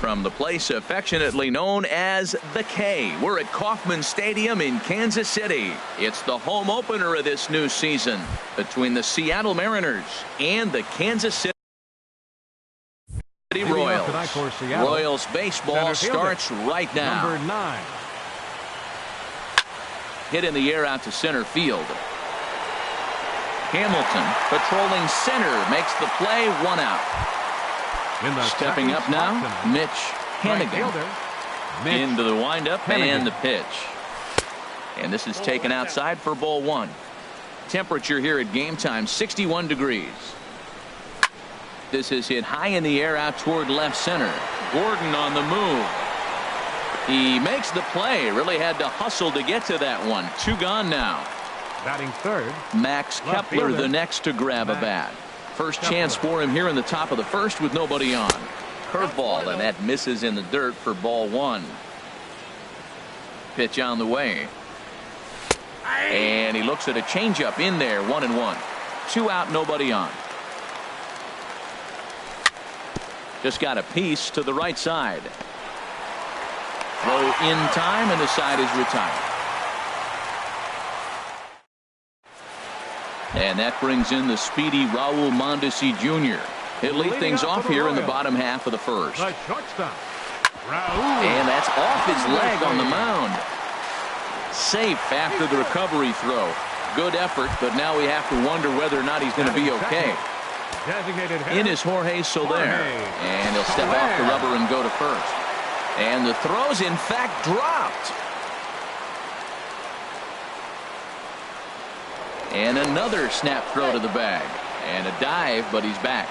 From the place affectionately known as the K, we're at Kauffman Stadium in Kansas City. It's the home opener of this new season between the Seattle Mariners and the Kansas City Royals. Royals baseball starts right now. Number 9. Hit in the air out to center field. Hamilton patrolling center makes the play, 1 out. Stepping up now, Mitch Hannigan. Into the windup and the pitch. And this is taken outside for ball 1. Temperature here at game time, 61 degrees. This is hit high in the air out toward left center. Gordon on the move. He makes the play. Really had to hustle to get to that one. 2 gone now. Batting third, Max Kepler the next to grab a bat. First chance for him here in the top of the first with nobody on. Curveball, and that misses in the dirt for ball 1. Pitch on the way. And he looks at a changeup in there, 1-1. 2 out, nobody on. Just got a piece to the right side. Throw in time, and the side is retired. And that brings in the speedy Raul Mondesi Jr. He'll lead things off here in the bottom half of the first. And that's off his leg on the mound. Safe after the recovery throw. Good effort, but now we have to wonder whether or not he's going to be okay. In is Jorge Soler. And he'll step off the rubber and go to first. And the throw's in fact dropped. And another snap throw to the bag. And a dive, but he's back.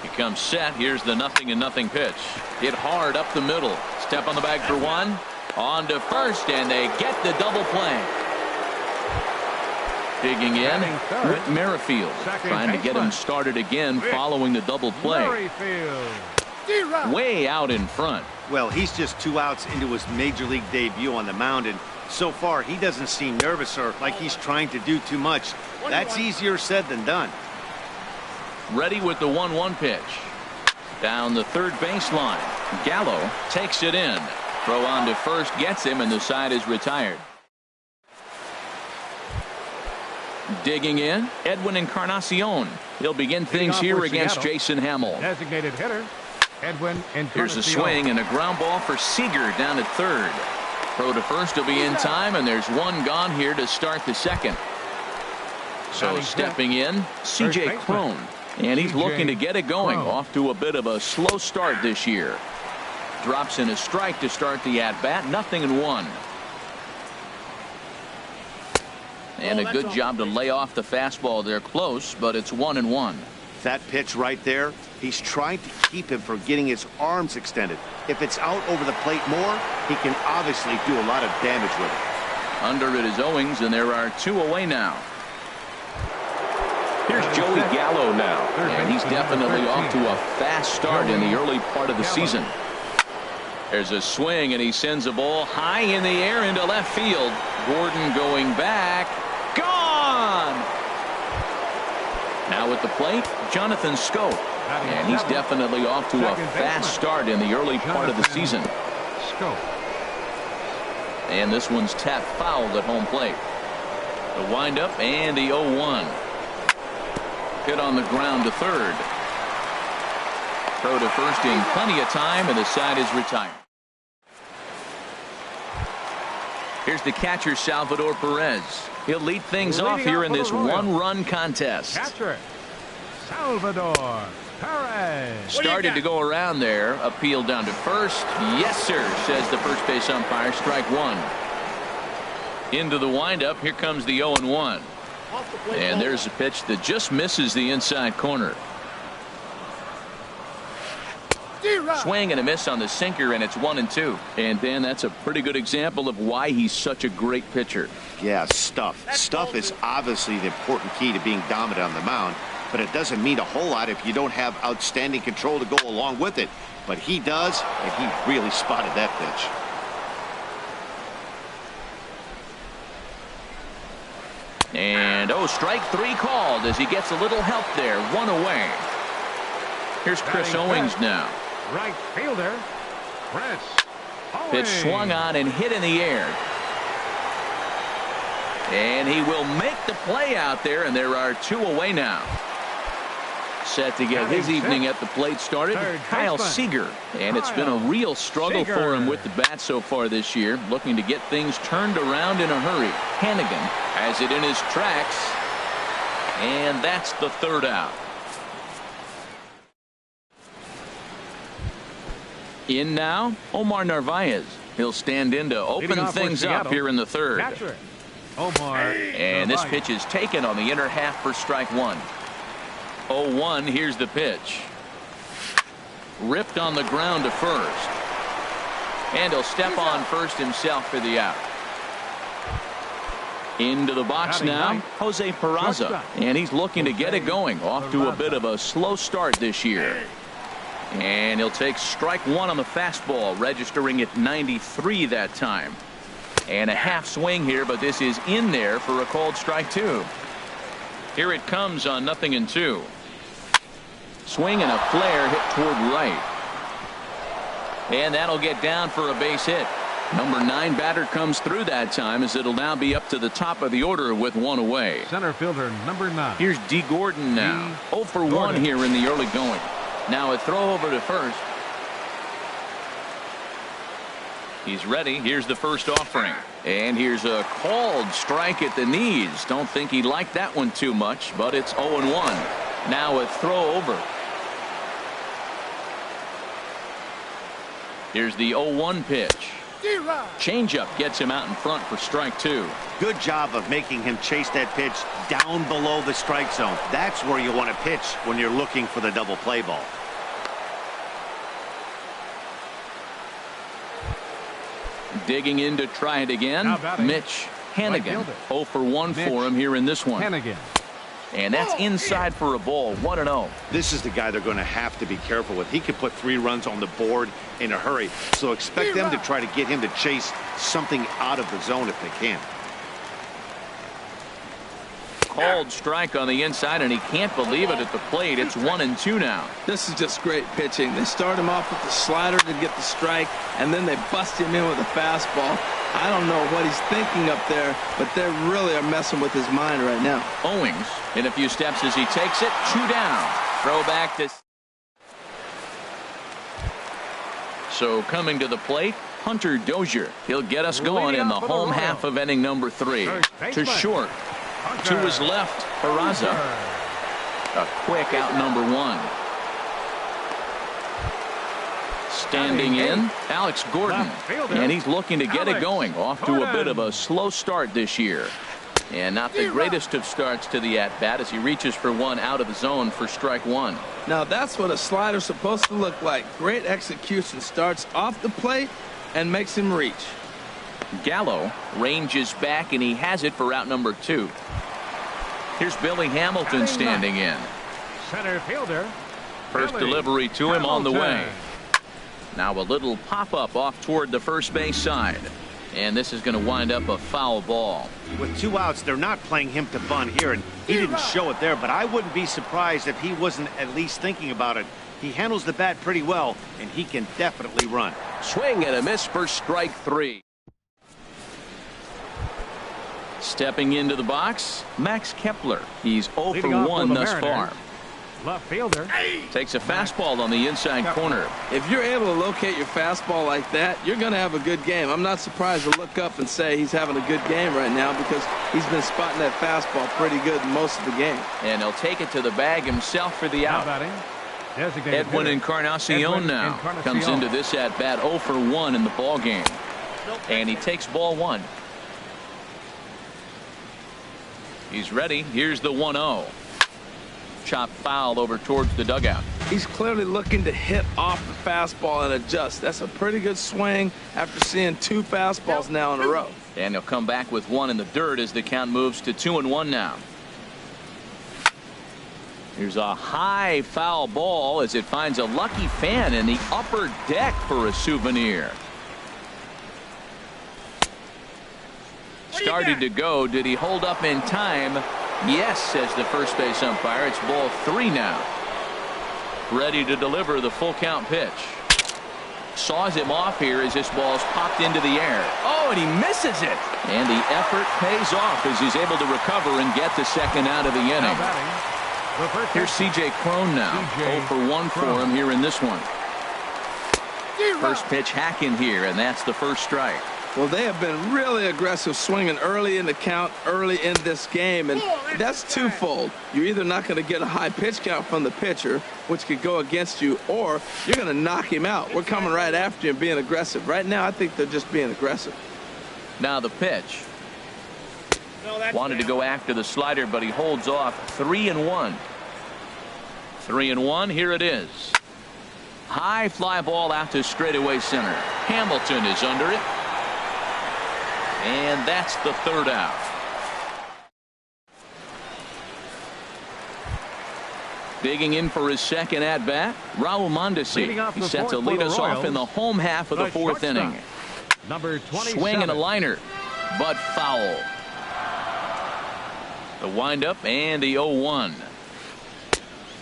He comes set. Here's the 0-0 pitch. Hit hard up the middle. Step on the bag for 1. On to first, and they get the double play. Digging in, Whit Merrifield. Trying to get him started again following the double play. Way out in front. Well, he's just 2 outs into his major league debut on the mound, and so far he doesn't seem nervous or like he's trying to do too much. That's easier said than done. Ready with the 1-1 pitch. Down the third baseline. Gallo takes it in. Throw on to first gets him, and the side is retired. Digging in, Edwin Encarnacion. He'll begin things here against Jason Hamill. Designated hitter, Edwin Encarnacion. Here's a swing and a ground ball for Seager down at third. Throw to first will be in time, and there's 1 gone here to start the second. So stepping in, C.J. Cron. And he's looking to get it going. Off to a bit of a slow start this year. Drops in a strike to start the at-bat. 0-1. And a good job to lay off the fastball there close, but it's 1-1. That pitch right there, he's trying to keep him from getting his arms extended. If it's out over the plate more, he can obviously do a lot of damage with it. Under it is Owings, and there are 2 away now. Here's Joey Gallo now, and he's definitely off to a fast start in the early part of the season. There's a swing, and he sends a ball high in the air into left field. Gordon going back. Gone! Now at the plate, Jonathan Schoop. And he's definitely off to a fast start in the early part of the season. And this one's tapped foul at home plate. The windup and the 0-1. Hit on the ground to third. Throw to first in plenty of time, and the side is retired. Here's the catcher, Salvador Perez. He'll lead things off here in this 1-run contest. Catcher, Salvador Perez. Started to go around there. Appeal down to first. Yes, sir, says the first base umpire. Strike 1. Into the windup. Here comes the 0-1. And there's a pitch that just misses the inside corner. Swing and a miss on the sinker, and it's 1-2. And Dan, that's a pretty good example of why he's such a great pitcher. Yeah, stuff. Stuff is obviously the important key to being dominant on the mound, but it doesn't mean a whole lot if you don't have outstanding control to go along with it. But he does, and he really spotted that pitch. And And strike 3 called as he gets a little help there. 1 away. Here's Chris Owings now. Right fielder, Chris Owings. Pitch swung on and hit in the air. And he will make the play out there, and there are 2 away now. Set to get his evening at the plate started, Kyle Seager. And it's been a real struggle for him with the bat so far this year, looking to get things turned around in a hurry. Hannigan has it in his tracks, and that's the 3rd out. In now, Omar Narvaez. He'll stand in to open things up here in the 3rd. Omar and this pitch is taken on the inner half for strike 1. 0-1. Here's the pitch. Ripped on the ground to first. And he'll step on first himself for the out. Into the box now, Jose Peraza. And he's looking to get it going. Off to a bit of a slow start this year. And he'll take strike 1 on the fastball, registering at 93 that time. And a half swing here, but this is in there for a called strike 2. Here it comes on 0-2. Swing and a flare hit toward right. And that'll get down for a base hit. Number 9 batter comes through that time, as it'll now be up to the top of the order with 1 away. Center fielder number 9. Here's D. Gordon now. 0 for 1 here in the early going. Now a throw over to first. He's ready. Here's the first offering. And here's a called strike at the knees. Don't think he liked that one too much, but it's 0-1. Now a throw over. Here's the 0-1 pitch. Changeup gets him out in front for strike 2. Good job of making him chase that pitch down below the strike zone. That's where you want to pitch when you're looking for the double play ball. Digging in to try it again, Mitch Hannigan. 0 for 1 for him here in this one. Hannigan. And that's inside for a ball. 1-0. This is the guy they're going to have to be careful with. He could put 3 runs on the board in a hurry. So expect them to try to get him to chase something out of the zone if they can. Called strike on the inside, and he can't believe it at the plate. It's 1-2 now. This is just great pitching. They start him off with the slider to get the strike, and then they bust him in with a fastball. I don't know what he's thinking up there, but they really are messing with his mind right now. Owings in a few steps as he takes it. 2 down. Throw back to. So coming to the plate, Hunter Dozier. He'll get us going in the home half of inning number 3. To short. To his left, Peraza. A quick out number 1. Standing in, Alex Gordon. And he's looking to get it going. Off to a bit of a slow start this year. And not the greatest of starts to the at-bat as he reaches for 1 out of the zone for strike 1. Now that's what a slider's supposed to look like. Great execution. Starts off the plate and makes him reach. Gallo ranges back, and he has it for out number 2. Here's Billy Hamilton standing in. Center fielder. First delivery to him on the way. Now a little pop-up off toward the first base side. And this is going to wind up a foul ball. With 2 outs, they're not playing him to bunt here, and he didn't show it there, but I wouldn't be surprised if he wasn't at least thinking about it. He handles the bat pretty well, and he can definitely run. Swing and a miss for strike 3. Stepping into the box, Max Kepler. He's 0 for 1 thus far. Left fielder. Takes a fastball on the inside corner. If you're able to locate your fastball like that, you're going to have a good game. I'm not surprised to look up and say he's having a good game right now, because he's been spotting that fastball pretty good most of the game. And he'll take it to the bag himself for the out. Edwin Encarnacion now comes into this at bat 0 for 1 in the ball game. And he takes ball 1. He's ready. Here's the 1-0. Chop foul over towards the dugout. He's clearly looking to hit off the fastball and adjust. That's a pretty good swing after seeing 2 fastballs now in a row. And he'll come back with 1 in the dirt as the count moves to 2-1 now. Here's a high foul ball as it finds a lucky fan in the upper deck for a souvenir. Started to go. Did he hold up in time? Yes, says the first base umpire. It's ball 3 now. Ready to deliver the full count pitch. Saws him off here as this ball's popped into the air. Oh, and he misses it. And the effort pays off as he's able to recover and get the second out of the inning. Here's C.J. Cron now. 0 for 1 for him here in this one. First pitch hacking here, and that's the first strike. Well, they have been really aggressive swinging early in the count, early in this game, and that's twofold. You're either not going to get a high pitch count from the pitcher, which could go against you, or you're going to knock him out. We're coming right after you and being aggressive. Right now, I think they're just being aggressive. Now the pitch. Wanted to go after the slider, but he holds off. 3-1. 3-1. Here it is. High fly ball out to straightaway center. Hamilton is under it. And that's the third out. Digging in for his second at bat, Raul Mondesi. He set to lead us off in the home half of the fourth inning. Number 27. Swing and a liner, but foul. The windup and the 0-1.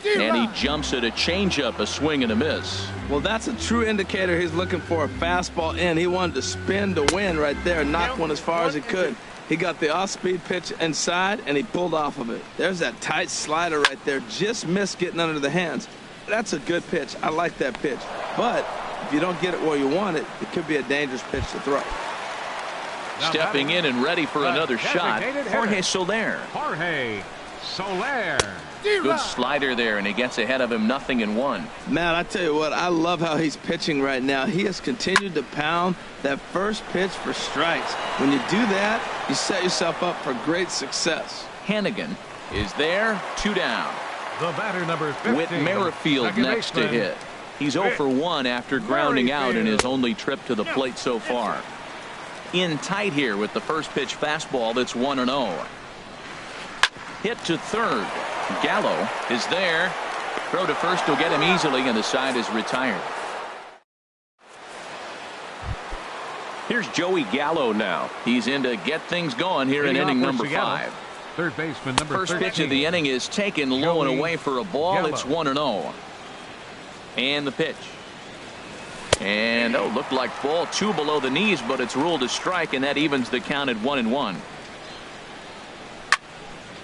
And he jumps at a changeup, a swing and a miss. Well, that's a true indicator he's looking for a fastball in. He wanted to spin to win right there and knock one as far as he could. He got the off-speed pitch inside, and he pulled off of it. There's that tight slider right there. Just missed getting under the hands. That's a good pitch. I like that pitch. But if you don't get it where you want it, it could be a dangerous pitch to throw. Stepping in and ready for another shot, Jorge Soler. Jorge Soler. Good slider there, and he gets ahead of him, 0-1. Man, I tell you what, I love how he's pitching right now. He has continued to pound that first pitch for strikes. When you do that, you set yourself up for great success. Hannigan is there, 2 down. The batter, number 15. Whit Merrifield next to hit. He's 0 for 1 after grounding out in his only trip to the plate so far. In tight here with the first pitch fastball that's 1-0. Hit to third. Gallo is there. Throw to first will get him easily, and the side is retired. Here's Joey Gallo now. He's in to get things going here in inning number 5. Third baseman number First 13. pitch of the inning is taken low and away for a ball. Gallo. It's 1-0. And the pitch. And looked like ball 2 below the knees, but it's ruled a strike, and that evens the count at 1-1.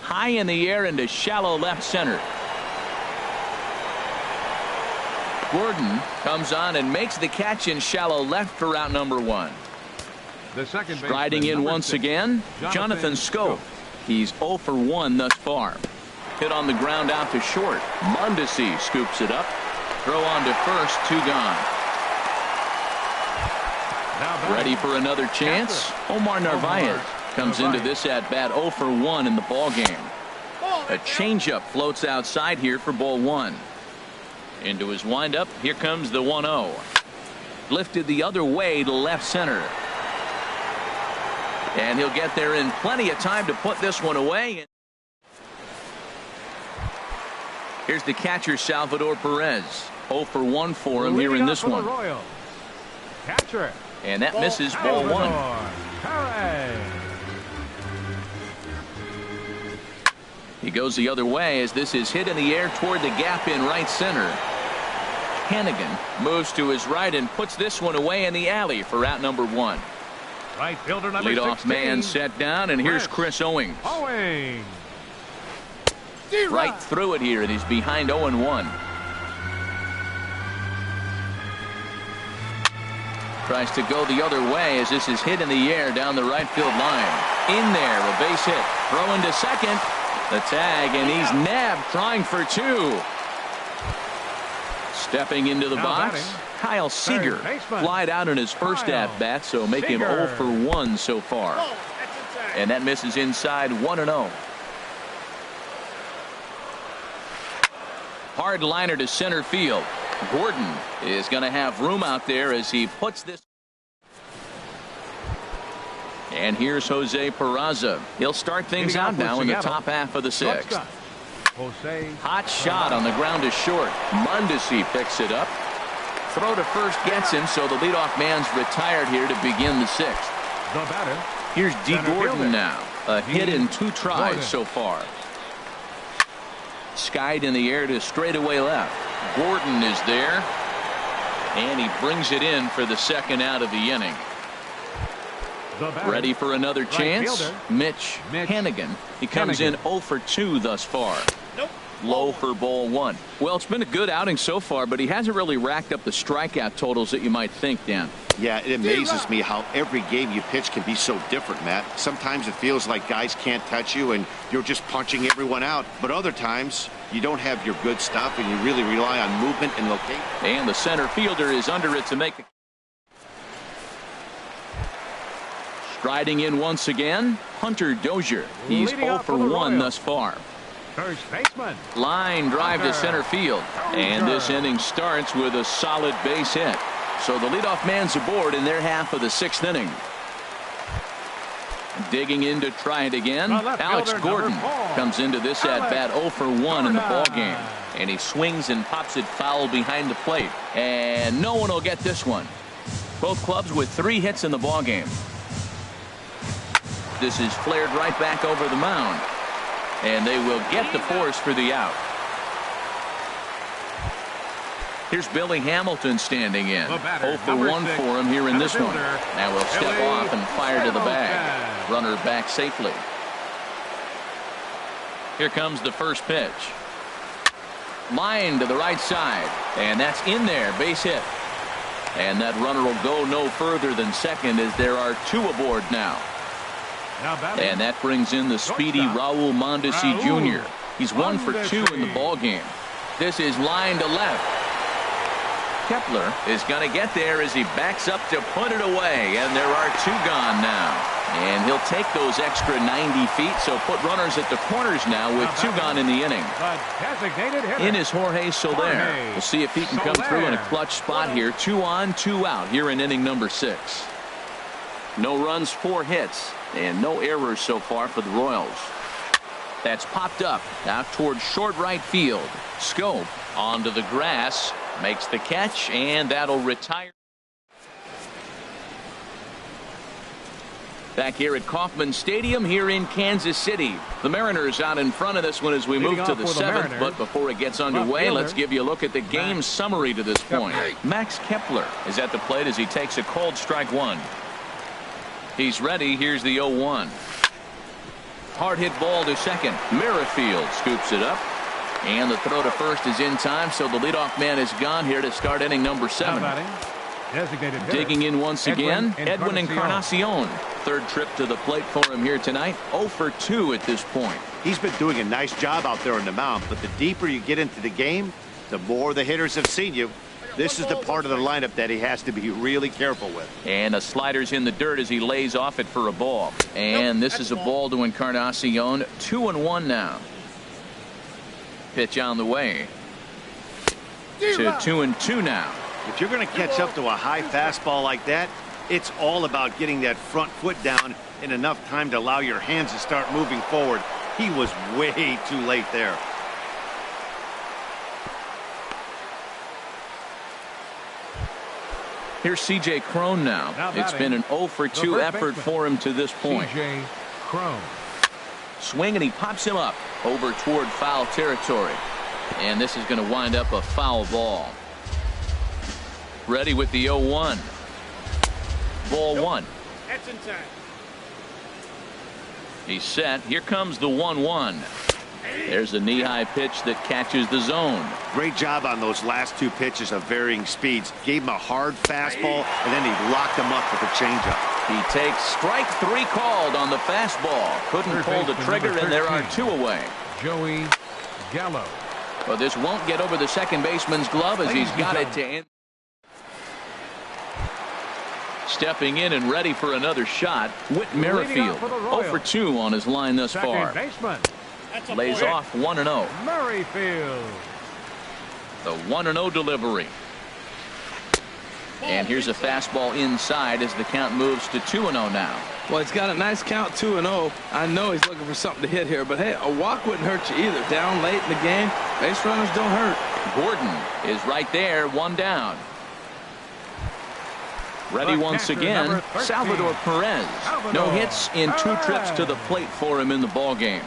High in the air into shallow left center. Gordon comes on and makes the catch in shallow left for out number 1. The second Striding in once 6, again, Jonathan Scope. He's 0 for 1 thus far. Hit on the ground out to short. Mondesi scoops it up. Throw on to first, 2 gone. Ready for another chance? Omar Narvaez comes into this at bat 0 for 1 in the ball game. A changeup floats outside here for ball 1. Into his windup. Here comes the 1-0. Lifted the other way to left center. And he'll get there in plenty of time to put this one away. Here's the catcher, Salvador Perez. 0 for 1 for him here in this one. Catcher. And that misses ball 1. He goes the other way as this is hit in the air toward the gap in right center. Hannigan moves to his right and puts this one away in the alley for out number 1. Right fielder number Leadoff 16. man set down, and here's Chris Owings. Right through it here, and he's behind 0-1. Tries to go the other way as this is hit in the air down the right field line. In there, a base hit. Throw into second. The tag, and he's nabbed, trying for 2. Stepping into the box, Kyle Seager flied out in his first at-bat, so make him 0 for 1 so far. And that misses inside, 1-0. Hard liner to center field. Gordon is going to have room out there as he puts this. And here's Jose Peraza. He'll start things out now in the top half of the 6th. Hot shot on the ground is short. Mondesi picks it up. Throw to first gets him, so the leadoff man's retired here to begin the 6th. Here's D. Gordon now. A hit in 2 tries so far. Skied in the air to straightaway left. Gordon is there. And he brings it in for the second out of the inning. Ready for another chance. Mitch Hannigan. He comes in 0 for 2 thus far. Low for ball 1. Well, it's been a good outing so far, but he hasn't really racked up the strikeout totals that you might think, Dan. Yeah, it amazes me how every game you pitch can be so different, Matt. Sometimes it feels like guys can't touch you and you're just punching everyone out. But other times, you don't have your good stuff and you really rely on movement and location. And the center fielder is under it to make the... Striding in once again, Hunter Dozier. He's 0 for 1 thus far. First baseman. Line drive to center field. And this inning starts with a solid base hit. So the leadoff man's aboard in their half of the 6th inning. Digging in to try it again. Alex Gordon comes into this at bat 0 for 1 in the ball game. And he swings and pops it foul behind the plate. And no one will get this one. Both clubs with 3 hits in the ball game. This is flared right back over the mound. And they will get the force for the out. Here's Billy Hamilton standing in. 0 for 1 for him here in this one. Now will step off and fire to the bag. Runner back safely. Here comes the first pitch. Line to the right side. And that's in there. Base hit. And that runner will go no further than second as there are 2 aboard now. And that brings in the speedy Raul Mondesi Jr. He's 1 for 2 in the ball game. This is line to left. Kepler is going to get there as he backs up to put it away. And there are 2 gone now. And he'll take those extra 90 feet. So put runners at the corners now with 2 gone in the inning. In is Jorge Soler. We'll see if he can come through in a clutch spot here. 2 on, 2 out here in inning number 6. No runs, 4 hits. And no errors so far for the Royals. That's popped up out towards short right field. Scope onto the grass. Makes the catch, and that'll retire. Back here at Kauffman Stadium here in Kansas City. The Mariners out in front of this one as we move to the 7th. But before it gets underway, let's give you a look at the game summary to this point. Max Kepler is at the plate as he takes a cold strike 1. He's ready. Here's the 0-1. Hard hit ball to second. Merrifield scoops it up. And the throw to first is in time, so the leadoff man is gone here to start inning number 7. Digging in once again, Edwin Encarnacion. 3rd trip to the plate for him here tonight. 0 for 2 at this point. He's been doing a nice job out there on the mound, but the deeper you get into the game, the more the hitters have seen you. This is the part of the lineup that he has to be really careful with. And the slider's in the dirt as he lays off it for a ball. And this is a ball to Encarnacion. 2-1 now. Pitch on the way. To 2-2 now. If you're going to catch up to a high fastball like that, it's all about getting that front foot down in enough time to allow your hands to start moving forward. He was way too late there. Here's C.J. Cron now. It's been an 0 for 2 effort for him to this point. C.J. Cron. Swing and he pops him up over toward foul territory. And this is going to wind up a foul ball. Ready with the 0-1. Ball 1. That's in time. He's set. Here comes the 1-1. There's a knee-high pitch that catches the zone. Great job on those last 2 pitches of varying speeds. Gave him a hard fastball, and then he locked him up with a changeup. He takes strike 3 called on the fastball. Couldn't pull the trigger, and there are 2 away. Joey Gallo. But this won't get over the second baseman's glove as he's got it to end. Stepping in and ready for another shot, Whit Merrifield. 0 for 2 on his line thus far. Lays off 1-0. Merrifield. The 1-0 delivery. And here's a fastball inside as the count moves to 2-0 now. Well, he's got a nice count, 2-0. I know he's looking for something to hit here, but hey, a walk wouldn't hurt you either. Down late in the game, base runners don't hurt. Gordon is right there, 1 down. Ready once again, Salvador Perez. No hits in 2 trips to the plate for him in the ball game.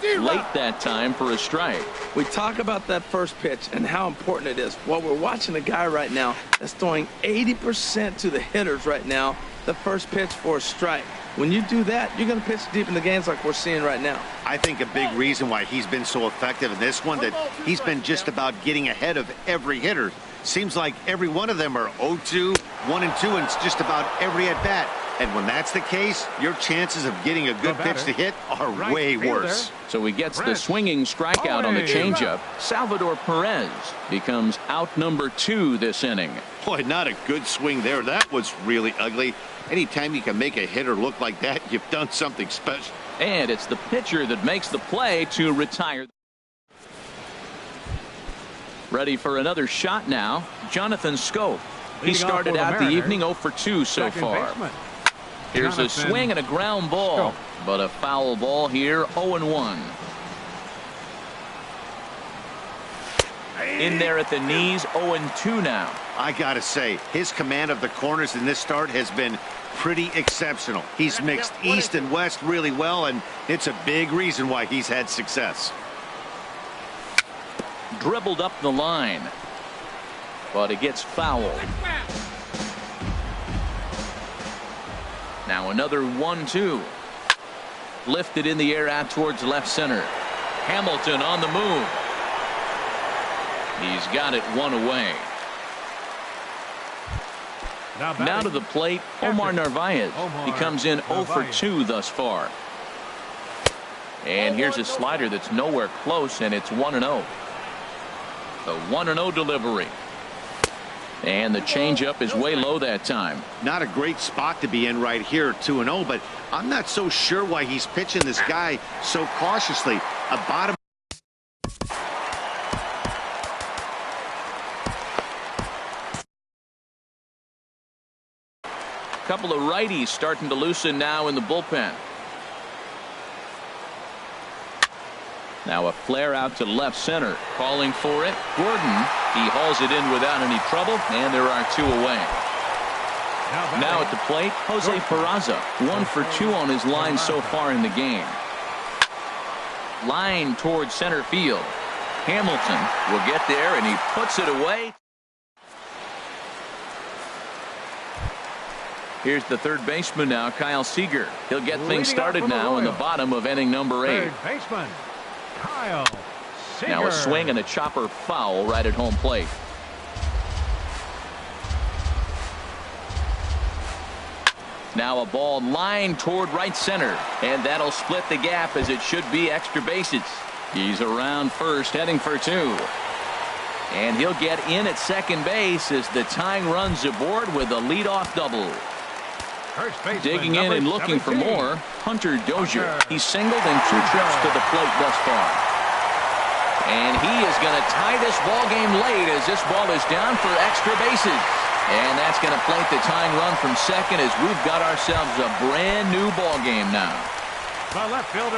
Late that time for a strike. We talk about that first pitch and how important it is. Well, we're watching a guy right now that's throwing 80% to the hitters right now, the first pitch for a strike. When you do that, you're going to pitch deep in the games like we're seeing right now. I think a big reason why he's been so effective in this one, that he's been just about getting ahead of every hitter. Seems like every one of them are 0-2, 1-2, and it's just about every at-bat. And when that's the case, your chances of getting a good pitch to hit are way worse. So he gets the swinging strikeout on the changeup. Salvador Perez becomes out number 2 this inning. Boy, not a good swing there. That was really ugly. Anytime you can make a hitter look like that, you've done something special. And it's the pitcher that makes the play to retire. Ready for another shot now, Jonathan Scope. He started out the evening 0 for 2 so far. Here's a swing and a ground ball, but a foul ball here, 0-1. In there at the knees, 0-2 now. I gotta say, his command of the corners in this start has been pretty exceptional. He's mixed east and west really well, and it's a big reason why he's had success. Dribbled up the line, but it gets fouled. Now another 1-2. Lifted in the air out towards left center. Hamilton on the move. He's got it one away. Now to the plate, Omar Narvaez. He comes in 0 for 2 thus far. And here's a slider that's nowhere close, and it's 1-0. The 1-0 delivery. And the changeup is way low that time. Not a great spot to be in right here, 2-0, but I'm not so sure why he's pitching this guy so cautiously. A bottom. Couple of righties starting to loosen now in the bullpen. Now a flare out to left center. Calling for it. Gordon. He hauls it in without any trouble, and there are 2 away. Now at the plate, Jose Peraza. 1 for 2 on his line so far in the game. Line towards center field. Hamilton will get there, and he puts it away. Here's the third baseman now, Kyle Seager. He'll get things started now in the bottom of inning number 8. Third baseman, Kyle Seager. Now a swing and a chopper foul right at home plate. Now a ball lined toward right center, and that'll split the gap as it should be extra bases. He's around first, heading for 2. And he'll get in at second base as the tying runs aboard with a leadoff double. Digging in and looking for more, Hunter Dozier. He's singled in 2 trips to the plate thus far. And he is going to tie this ball game late as this ball is down for extra bases. And that's going to plate the tying run from second as we've got ourselves a brand new ball game now.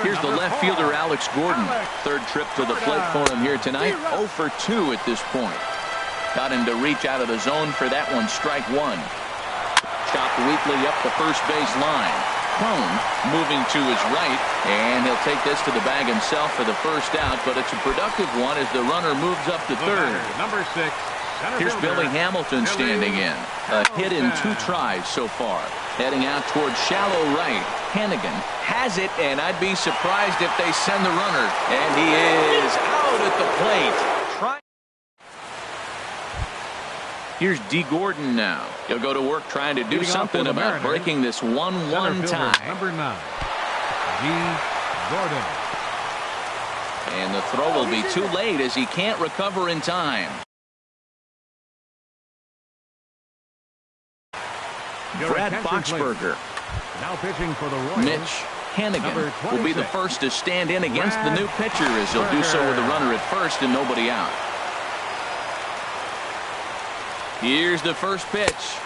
Here's the left fielder, Alex Gordon. Third trip to the plate for him here tonight. 0 for 2 at this point. Got him to reach out of the zone for that one, strike 1. Chopped weakly up the first base line. Crone moving to his right, and he'll take this to the bag himself for the first out, but it's a productive one as the runner moves up to third. Number 6. Here's Billy Hamilton standing in. A hit in 2 tries so far. Heading out towards shallow right. Hannigan has it, and I'd be surprised if they send the runner. And he is out at the plate. Here's D. Gordon now. He'll go to work trying to do something about breaking this 1-1 tie. Number 9, D. Gordon. And the throw will be too late as he can't recover in time. Brad Boxberger. Now pitching for the Royals. Mitch Hannigan will be the first to stand in against the new pitcher as he'll do so with a runner at first and nobody out. Here's the first pitch.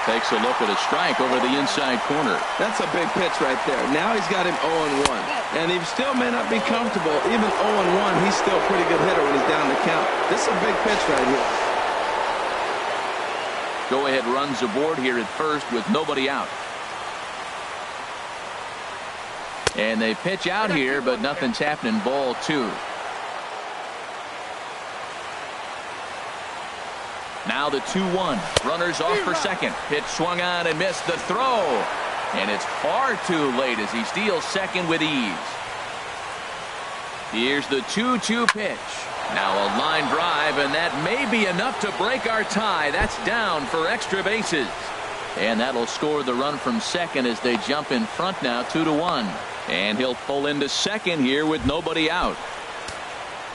Takes a look at a strike over the inside corner. That's a big pitch right there. Now he's got him 0-1. And he still may not be comfortable. Even 0-1, he's still a pretty good hitter when he's down the count. This is a big pitch right here. Go ahead runs aboard here at first with nobody out. And they pitch out here, but nothing's happening. Ball 2. Now the 2-1. Runners off for second. Pitch swung on and missed the throw. And it's far too late as he steals second with ease. Here's the 2-2 pitch. Now a line drive, and that may be enough to break our tie. That's down for extra bases. And that'll score the run from second as they jump in front now 2-1. And he'll pull into second here with nobody out.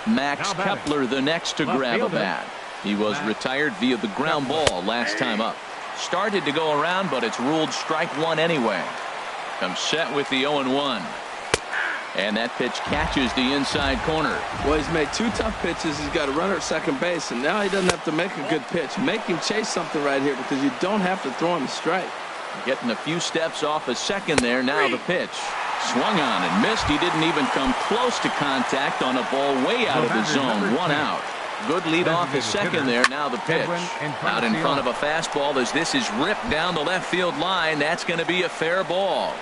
Max Kepler the next to grab a bat. He was retired via the ground ball last time up. Started to go around, but it's ruled strike one anyway. Comes set with the 0-1. And that pitch catches the inside corner. Well, he's made 2 tough pitches. He's got a runner at second base, and now he doesn't have to make a good pitch. Make him chase something right here because you don't have to throw him a strike. Getting a few steps off a second there. Now the pitch. Swung on and missed. He didn't even come close to contact on a ball way out of the zone. 1 out. Good lead off his second there. Now the pitch. Out in front of a fastball as this is ripped down the left field line. That's going to be a fair ball.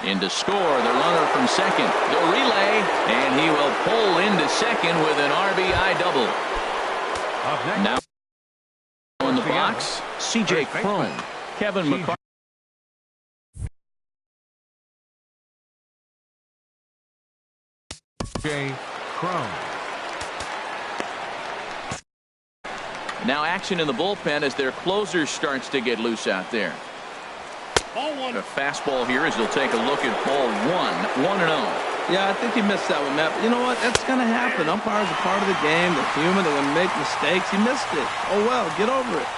In to score the runner from second. The relay, and he will pull into second with an RBI double. Now in the box, C.J. Cron. Kevin McCarthy. C.J. Cron. Now action in the bullpen as their closer starts to get loose out there. A fastball here as he'll take a look at ball 1. 1-0. Yeah, I think he missed that one, Matt. But you know what? That's going to happen. Umpires are part of the game. They're human. They're going to make mistakes. He missed it. Oh, well, get over it.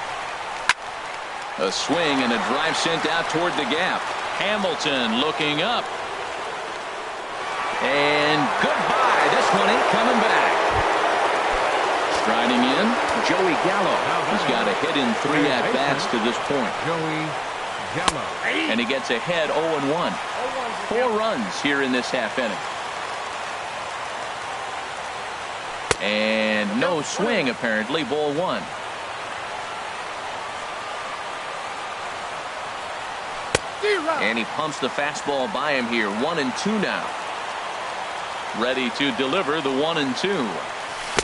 A swing and a drive sent out toward the gap. Hamilton looking up. And goodbye. This one ain't coming back. Striding in, Joey Gallo. He's got a hit in 3 at-bats to this point. Joey Gallo. And he gets ahead 0-1. 4 runs here in this half inning. And no swing, apparently. Ball 1. And he pumps the fastball by him here. 1-2 now. Ready to deliver the 1-2.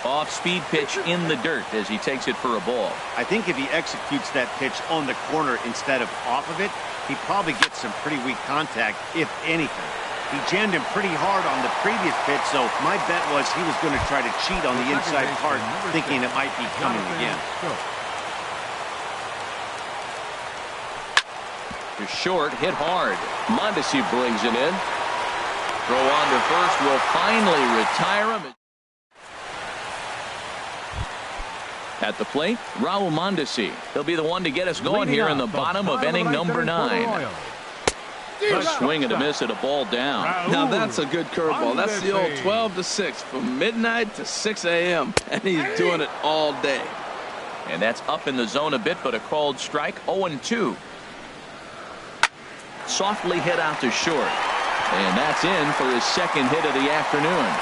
Off-speed pitch in the dirt as he takes it for a ball. I think if he executes that pitch on the corner instead of off of it, he probably gets some pretty weak contact, if anything. He jammed him pretty hard on the previous pitch, so my bet was he was going to try to cheat on the inside part, thinking it might be coming again. To short, hit hard. Mondesi brings it in. Throw on to first will finally retire him. At the plate, Raul Mondesi. He'll be the one to get us going here in the bottom of inning number 9. A swing and a miss at a ball down. Now that's a good curveball. That's the old 12-6 from midnight to 6 a.m. And he's doing it all day. And that's up in the zone a bit, but a called strike. 0-2. Softly hit out to short. And that's in for his second hit of the afternoon.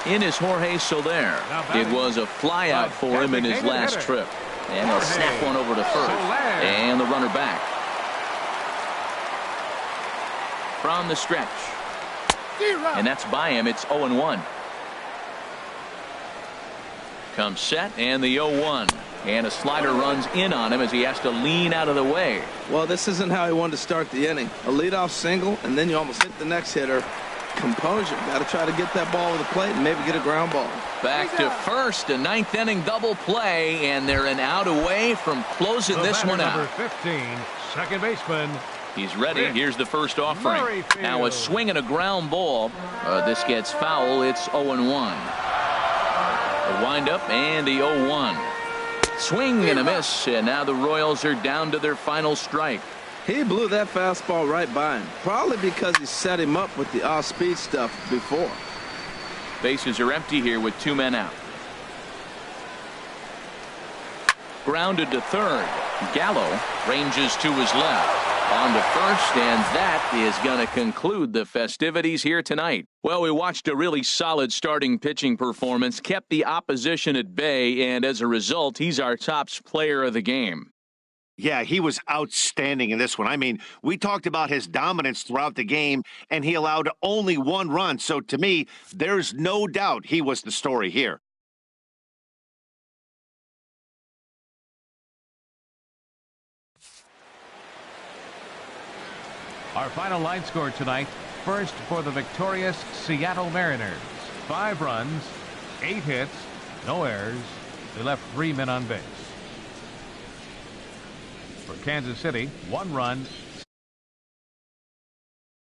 In is Jorge Soler. It was a flyout for him in his last trip. And he'll snap one over to first. And the runner back. From the stretch. And that's by him. It's 0-1. Comes set and the 0-1. And a slider runs in on him as he has to lean out of the way. Well, this isn't how he wanted to start the inning. A leadoff single, and then you almost hit the next hitter. Composure. Got to try to get that ball to the plate and maybe get a ground ball. Back to first, a 9th inning double play, and they're an out away from closing this one out. Number 15, second baseman. He's ready. Here's the first offering. Now a swing and a ground ball. This gets foul. It's 0-1. A windup and the 0-1. Swing and a miss, and now the Royals are down to their final strike. He blew that fastball right by him, probably because he set him up with the off-speed stuff before. Bases are empty here with 2 men out. Grounded to third. Gallo ranges to his left. On to first, and that is going to conclude the festivities here tonight. Well, we watched a really solid starting pitching performance, kept the opposition at bay, and as a result, he's our top player of the game. Yeah, he was outstanding in this one. I mean, we talked about his dominance throughout the game, and he allowed only 1 run. So to me, there's no doubt he was the story here. Our final line score tonight. First for the victorious Seattle Mariners. 5 runs, 8 hits, no errors. They left 3 men on base. For Kansas City, 1 run,